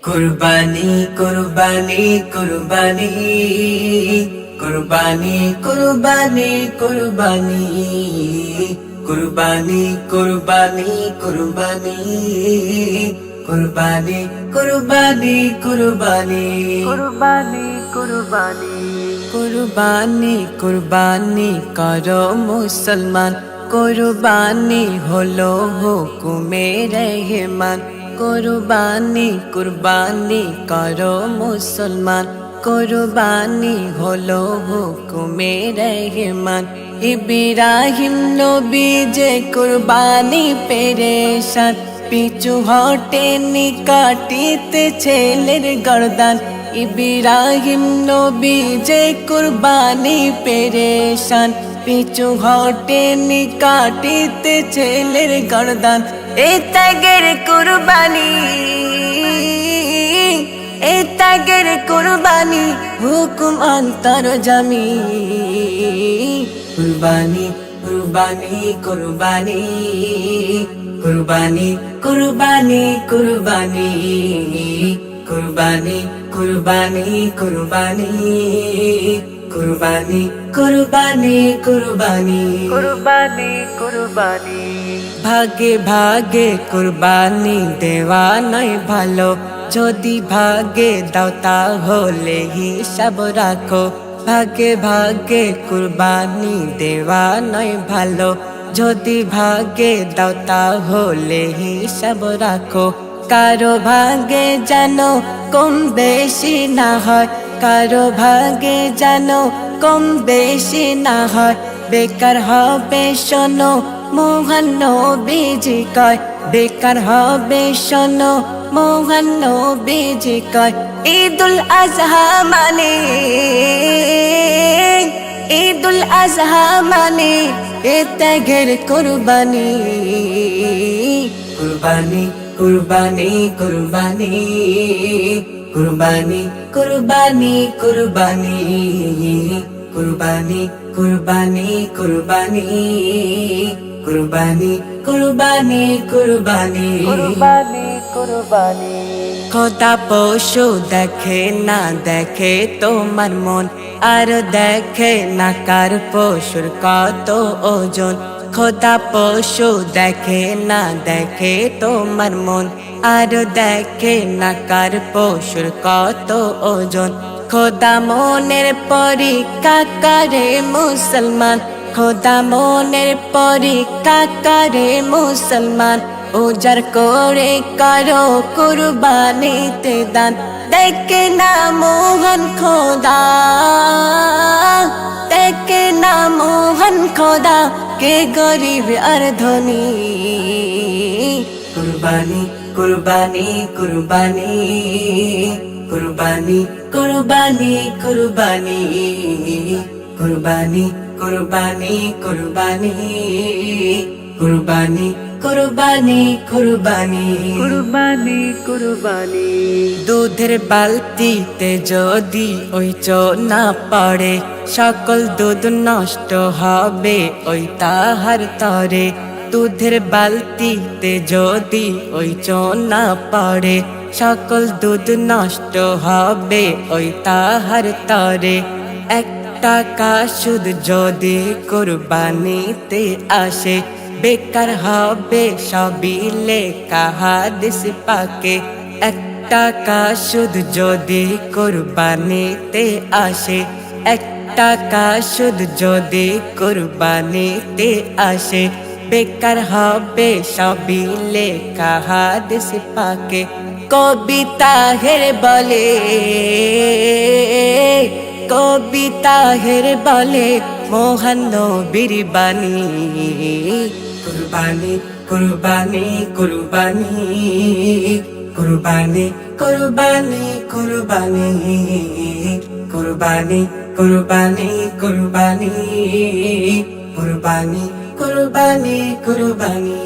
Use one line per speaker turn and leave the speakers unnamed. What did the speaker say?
কুরবানি কুরবানি কুরবানি কুরবানি কুরবানি কুরবানি কুরবানি কুরবানি কুরবানি কুরবানি কুরবানি কুরবানি কুরবানি কুরবানি কুরবানি কুরবানি করো মুসলমান কুরবানি হলো হুকুমে রহমান কুরবানি কুরবানি করো মুসলমান কুরবানি হলো হুকুমে রহমান ইব্রাহিম নবী যে কুরবানি পেরেশান পিছু হটেনি কাটিতে ছেলের গর্দান ইব্রাহিম নবী যে কুরবানি পেরেশান পিছু হটেনি কাটিতে ছেলের গর্দান এ ত্যাগের কুরবানি এ ত্যাগের কুরবানি হুকুম অন্তর জামি কুরবানি কুরবানি কুরবানি কুরবানি কুরবানি কুরবানি কুরবানি কুরবানি কুরবানি কুরবানি কুরবানি কুরবানি কুরবানি কুরবানি ভাগে ভাগে কুরবানি দেওয়া নয় ভালো যদি ভাগে দাও তাহলে হিসাব রাখো ভাগে ভাগে কুরবানি দেওয়া নয় ভালো যদি ভাগে দাও তাহলে হিসাব রাখো কারো ভাগে জানো কম বেশি না হয় কারো ভাগে জানো কম বেশি না হয় বেকার হবে শোনো মহান নবীজি কয় বেকার হবে শোনো মহান নবীজি কয় ঈদুল আজহা মানে ঈদুল আজহা মানে এ ত্যাগের কুরবানি কুরবানি কুরবানি কুরবানি কুরবানি কুরবানি কুরবানি কুরবানি কুরবানি কুরবানি কুরবানি কুরবানি কুরবানি কুরবানি কুরবানি খোদা পশু দেখে না দেখে তোমার মন আর দেখে না কার পশুর কত ওজন খোদা পশু দেখে না দেখে তোমার মন আর দেখে না কার পশুর কত ওজন খোদা মনের পরীক্ষা করে মুসলমান খোদা মনের পরীক্ষা করে মুসলমান উজাড় করে করো কুরবানিতে দান দেখে না মোহন খোদা দেখে না মোহন খোদা কে গরিব আর ধনী কুরবানি কুরবানি কুরবানি কুরবানি কুরবানি কুরবানি কুরবানি কুরবানি কুরবানি কুরবানি কুরবানি কুরবানি কুরবানি কুরবানি দুধের বালতিতে যদি ওই না পড়ে সকল দুধ নষ্ট হবে ওই তাহার তরে দুধের বালতিতে যদি ওই না পড়ে সকল দুধ নষ্ট হবে ওই তাহার তরে এক টাকা সুদ যদি কুরবানিতে আসে বেকার হবে সবই লেখা হাদিস পাকে এক টাকা সুদ যদি কুরবানিতে আসে এক টাকা সুদ যদি কুরবানিতে আসে বেকার হবে সবই লেখা হাদিস পাকে কবিতা হের বলে কবিতা হের বলে মোহন নবীর বাণী কুরবানি কুরবানি কুরবানি কুরবানি কুরবানি কুরবানি কুরবানি কুরবানি কুরবানি কুরবানি কুরবানি কুরবানি